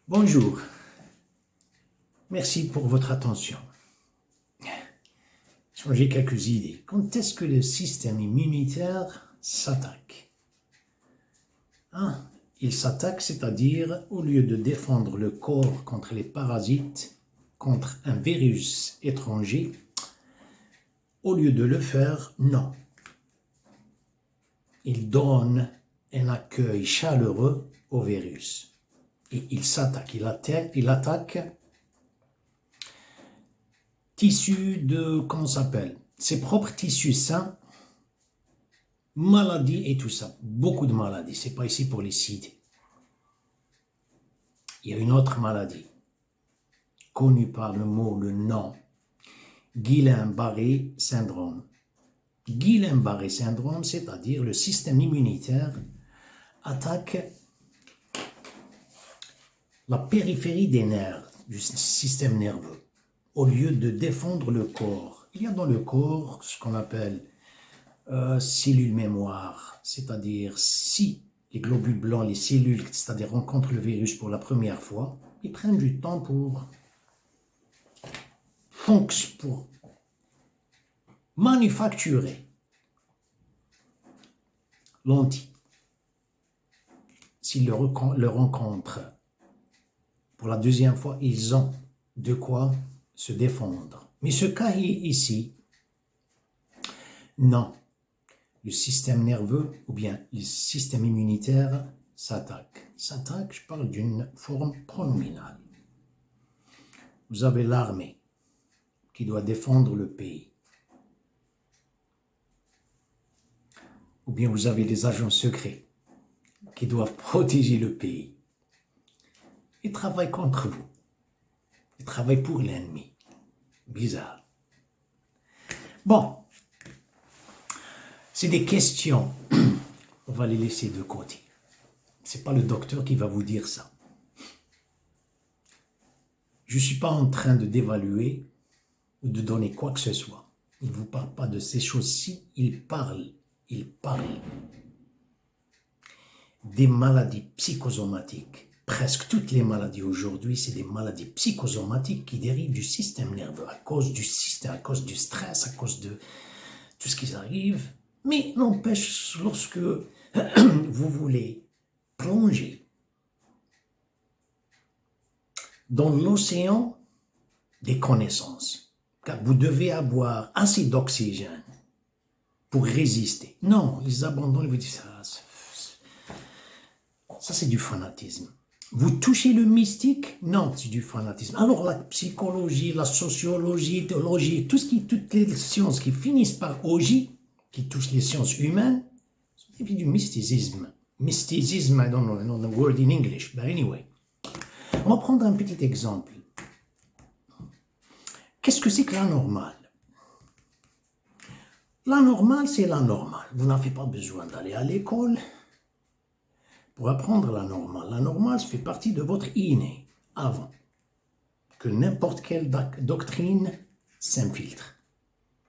Bonjour, merci pour votre attention. Changer quelques idées. Quand est-ce que le système immunitaire s'attaque? Il s'attaque, c'est-à-dire, au lieu de défendre le corps contre les parasites, contre un virus étranger, au lieu de le faire, non. Il donne un accueil chaleureux au virus. Et il s'attaque, il attaque tissus de, comment ça s'appelle, ses propres tissus sains, maladies et tout ça, beaucoup de maladies, c'est pas ici pour les citer. Il y a une autre maladie, connue par le nom, Guillain-Barré syndrome. Guillain-Barré syndrome, c'est-à-dire le système immunitaire attaque la périphérie des nerfs, du système nerveux, au lieu de défendre le corps. Il y a dans le corps ce qu'on appelle cellules mémoire, c'est-à-dire si les globules blancs, les cellules, c'est-à-dire rencontrent le virus pour la première fois, ils prennent du temps pour manufacturer l'anti. S'ils le rencontrent pour la deuxième fois, ils ont de quoi se défendre. Mais ce cas ici, non. Le système nerveux ou bien le système immunitaire s'attaque. S'attaque, je parle d'une forme pronominale. Vous avez l'armée qui doit défendre le pays. Ou bien vous avez les agents secrets qui doivent protéger le pays. Ils travaillent contre vous. Ils travaillent pour l'ennemi. Bizarre. Bon. C'est des questions. On va les laisser de côté. Ce n'est pas le docteur qui va vous dire ça. Je ne suis pas en train de dévaluer ou de donner quoi que ce soit. Il ne vous parle pas de ces choses-ci. Il parle des maladies psychosomatiques. Presque toutes les maladies aujourd'hui, c'est des maladies psychosomatiques qui dérivent du système nerveux, à cause du système, à cause du stress, à cause de tout ce qui arrive. Mais n'empêche, lorsque vous voulez plonger dans l'océan des connaissances, car vous devez avoir assez d'oxygène pour résister. Non, ils abandonnent, vous dites ça c'est du fanatisme. Vous touchez le mystique? Non, c'est du fanatisme. Alors la psychologie, la sociologie, théologie, toutes les sciences qui finissent par OJ, qui touchent les sciences humaines, c'est du mysticisme. Mysticisme, I don't know the word in English, but anyway. On va prendre un petit exemple. Qu'est-ce que c'est que la normale? La normale, c'est la normale. Vous n'avez pas besoin d'aller à l'école pour apprendre la normale. La normale, ça fait partie de votre inné, avant que n'importe quelle doctrine s'infiltre.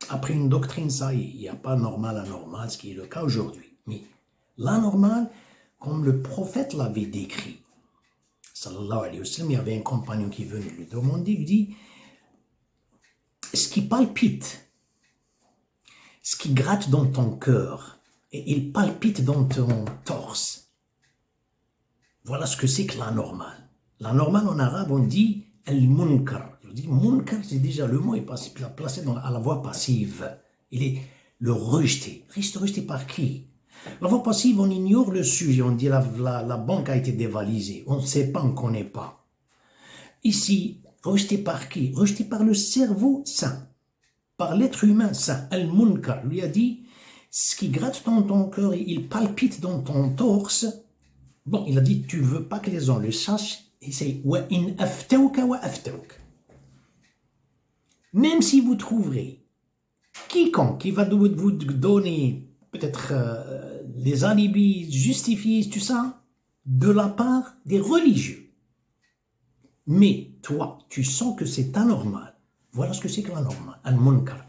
Après une doctrine, ça y est, il n'y a pas normal anormal, ce qui est le cas aujourd'hui. Mais la normale, comme le prophète l'avait décrit, sallallahu alayhi wa sallam, il y avait un compagnon qui venait lui demander, il dit, ce qui palpite, ce qui gratte dans ton cœur, et il palpite dans ton torse, voilà ce que c'est que la normale. La normale en arabe, on dit al-munkar. Je dis munkar, c'est déjà le mot est placé à la voix passive. Il est le rejeté. Rejeté par qui? La voix passive, on ignore le sujet. On dit la banque a été dévalisée. On ne sait pas, on ne connaît pas. Ici, rejeté par qui? Rejeté par le cerveau sain. Par l'être humain sain. Al-munkar lui a dit, ce qui gratte dans ton cœur, il palpite dans ton torse. Bon, il a dit, tu ne veux pas que les gens le sachent, et c'est « wa in aftawka wa aftawk ». Même si vous trouverez quiconque qui va vous donner peut-être les alibis justifiés, tout ça, de la part des religieux. Mais toi, tu sens que c'est anormal. Voilà ce que c'est que l'anormal, al-munkar.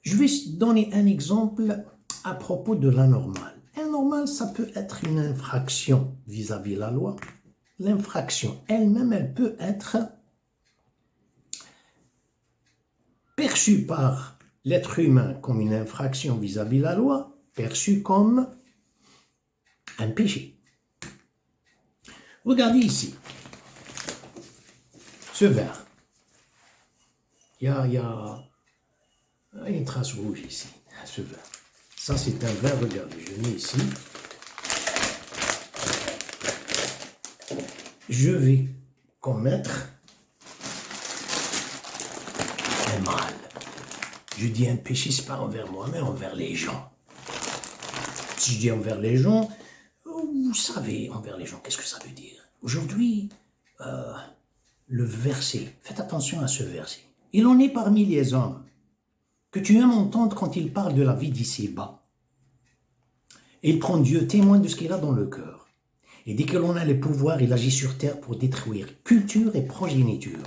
Je vais donner un exemple à propos de l'anormal. Un normal, ça peut être une infraction vis-à-vis de la loi. L'infraction elle-même, elle peut être perçue par l'être humain comme une infraction vis-à-vis de la loi, perçue comme un péché. Regardez ici, ce verre. Il y a une trace rouge ici, ce verre. Ça, c'est un verre, regardez, je mets ici. Je vais commettre un mal. Je dis un péché, ce n'est pas envers moi, mais envers les gens. Si je dis envers les gens, vous savez, envers les gens, qu'est-ce que ça veut dire? Aujourd'hui, le verset, faites attention à ce verset. Il en est parmi les hommes que tu aimes entendre quand il parle de la vie d'ici-bas. Et il prend Dieu témoin de ce qu'il a dans le cœur. Et dès que l'on a le pouvoir, il agit sur terre pour détruire culture et progéniture.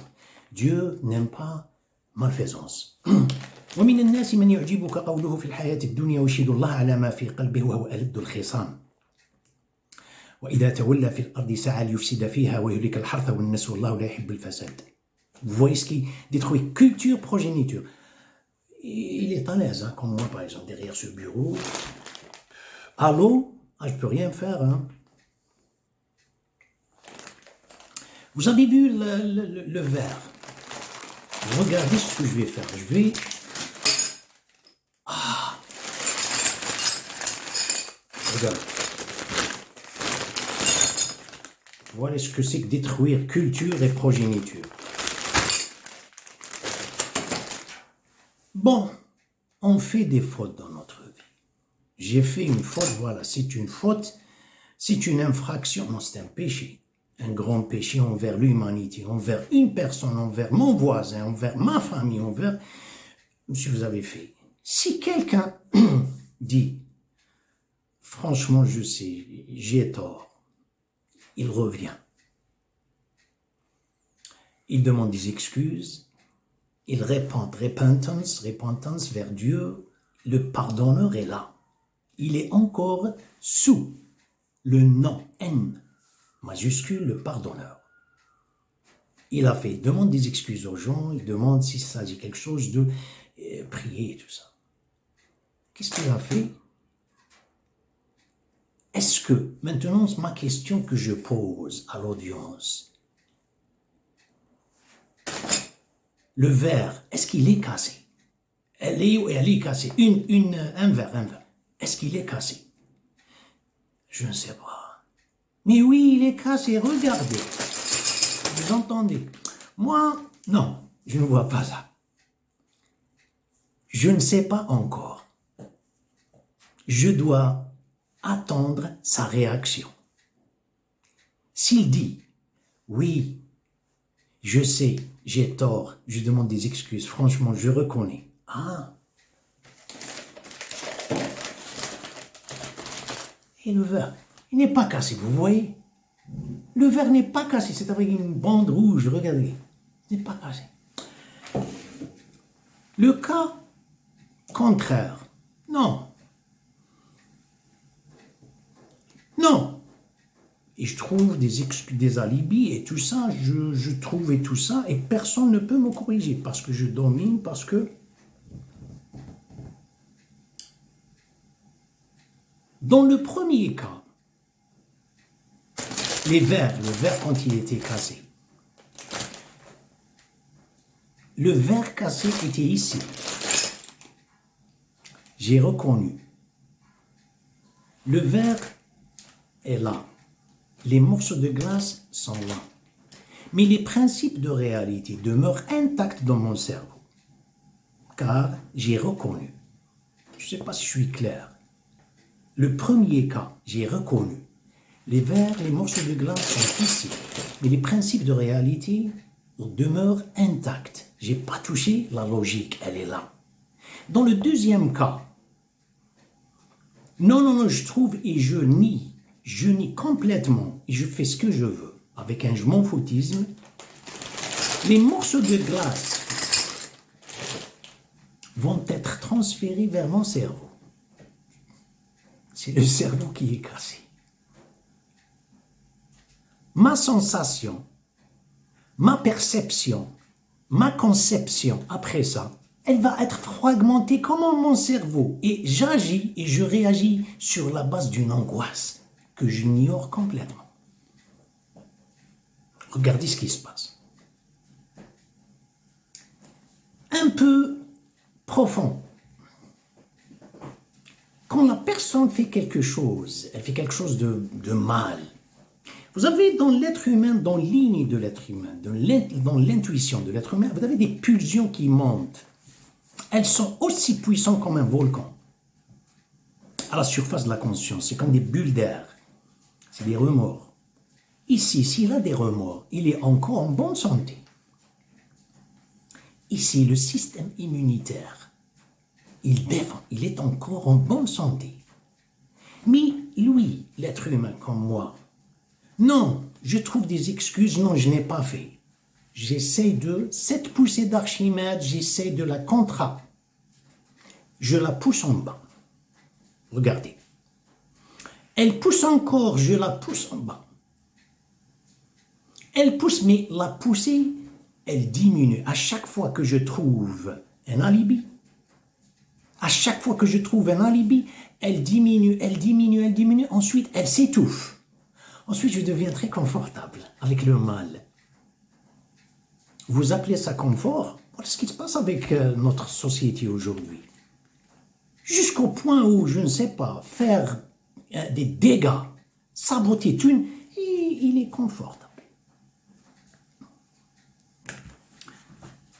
Dieu n'aime pas malfaisance. ومن الناس من يعجبك قوله في الحياة الدنيا ويشهد الله على ما في قلبه وهو ألد الخصام وإذا تولى في الأرض سعى ليفسد فيها ويهلك الحرث والنسل والله لا يحب الفساد. Vous voyez ce qui détruit culture, progéniture. Il est à l'aise, hein, comme moi par exemple, derrière ce bureau. Allô? Ah, je peux rien faire. Hein. Vous avez vu le verre? Regardez ce que je vais faire. Je vais... Ah! Regarde. Voilà ce que c'est que détruire culture et progéniture. Bon, on fait des fautes dans notre vie. J'ai fait une faute, voilà, c'est une faute, c'est une infraction, non, c'est un péché. Un grand péché envers l'humanité, envers une personne, envers mon voisin, envers ma famille, envers ce que vous avez fait. Si quelqu'un dit, franchement, je sais, j'ai tort, il revient. Il demande des excuses, il répand, repentance vers Dieu, le pardonneur est là. Il est encore sous le nom N majuscule, le pardonneur. Il a fait, il demande des excuses aux gens, il demande s'il s'agit quelque chose de prier, tout ça. Qu'est-ce qu'il a fait? Est-ce que, maintenant, ma question que je pose à l'audience, le verre, est-ce qu'il est cassé? Elle est cassée, un verre. Est-ce qu'il est cassé? Je ne sais pas. Mais oui, il est cassé, regardez. Vous entendez? Moi, non, je ne vois pas ça. Je ne sais pas encore. Je dois attendre sa réaction. S'il dit, oui, je sais, j'ai tort, je demande des excuses, franchement, je reconnais. Ah. Et le verre, il n'est pas cassé, vous voyez? Le verre n'est pas cassé, c'est avec une bande rouge, regardez. Il n'est pas cassé. Le cas contraire, non. Non. Et je trouve des excuses, des alibis et tout ça, je trouve et tout ça, et personne ne peut me corriger parce que je domine, parce que... Dans le premier cas, le verre quand il était cassé, le verre cassé était ici. J'ai reconnu. Le verre est là. Les morceaux de glace sont là. Mais les principes de réalité demeurent intacts dans mon cerveau. Car j'ai reconnu. Je ne sais pas si je suis clair. Le premier cas, j'ai reconnu. Les verres, les morceaux de glace sont ici. Mais les principes de réalité demeurent intacts. Je n'ai pas touché la logique, elle est là. Dans le deuxième cas, non, je trouve et je nie complètement et je fais ce que je veux avec un je m'en foutisme. Les morceaux de glace vont être transférés vers mon cerveau. c'est le cerveau qui est cassé. Ma sensation, ma perception, ma conception, après ça, elle va être fragmentée comme mon cerveau. Et j'agis et je réagis sur la base d'une angoisse que j'ignore complètement. Regardez ce qui se passe. Un peu profond. Quand la personne fait quelque chose, elle fait quelque chose de mal. Vous avez dans l'être humain, dans l'inné de l'être humain, dans l'intuition de l'être humain, vous avez des pulsions qui montent. Elles sont aussi puissantes comme un volcan. À la surface de la conscience, c'est comme des bulles d'air. C'est des remords. Ici, s'il a des remords, il est encore en bonne santé. Ici, le système immunitaire, il défend, il est encore en bonne santé. Mais lui, l'être humain comme moi, non, je trouve des excuses, non, je n'ai pas fait. J'essaie cette poussée d'Archimède, j'essaie de la contrat. Je la pousse en bas. Regardez. Elle pousse encore, je la pousse en bas. Elle pousse, mais la poussée, elle diminue. À chaque fois que je trouve un alibi, à chaque fois que je trouve un alibi, elle diminue, elle diminue, elle diminue. Ensuite, elle s'étouffe. Ensuite, je deviens très confortable avec le mal. Vous appelez ça confort? Voilà ce qui se passe avec notre société aujourd'hui. Jusqu'au point où, je ne sais pas, faire des dégâts, saboter tout, il est confortable.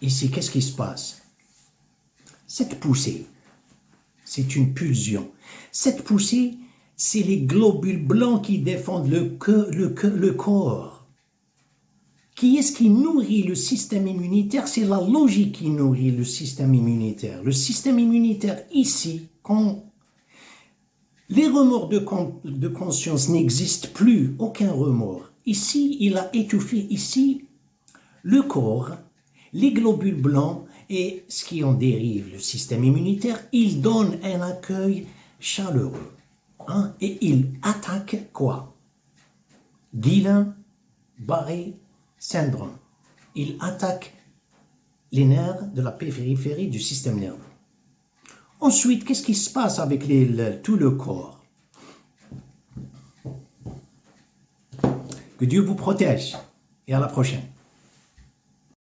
Ici, qu'est-ce qui se passe? Cette poussée, c'est une pulsion. Cette poussée, c'est les globules blancs qui défendent le corps. Qui est-ce qui nourrit le système immunitaire? C'est la logique qui nourrit le système immunitaire. Le système immunitaire, ici, quand les remords de conscience n'existent plus, aucun remords. Ici, il a étouffé, ici, le corps, les globules blancs et ce qui en dérive, le système immunitaire, il donne un accueil chaleureux. Hein, et il attaque quoi? Guillain-Barré syndrome. Il attaque les nerfs de la périphérie du système nerveux. Ensuite, qu'est-ce qui se passe avec tout le corps? Que Dieu vous protège et à la prochaine.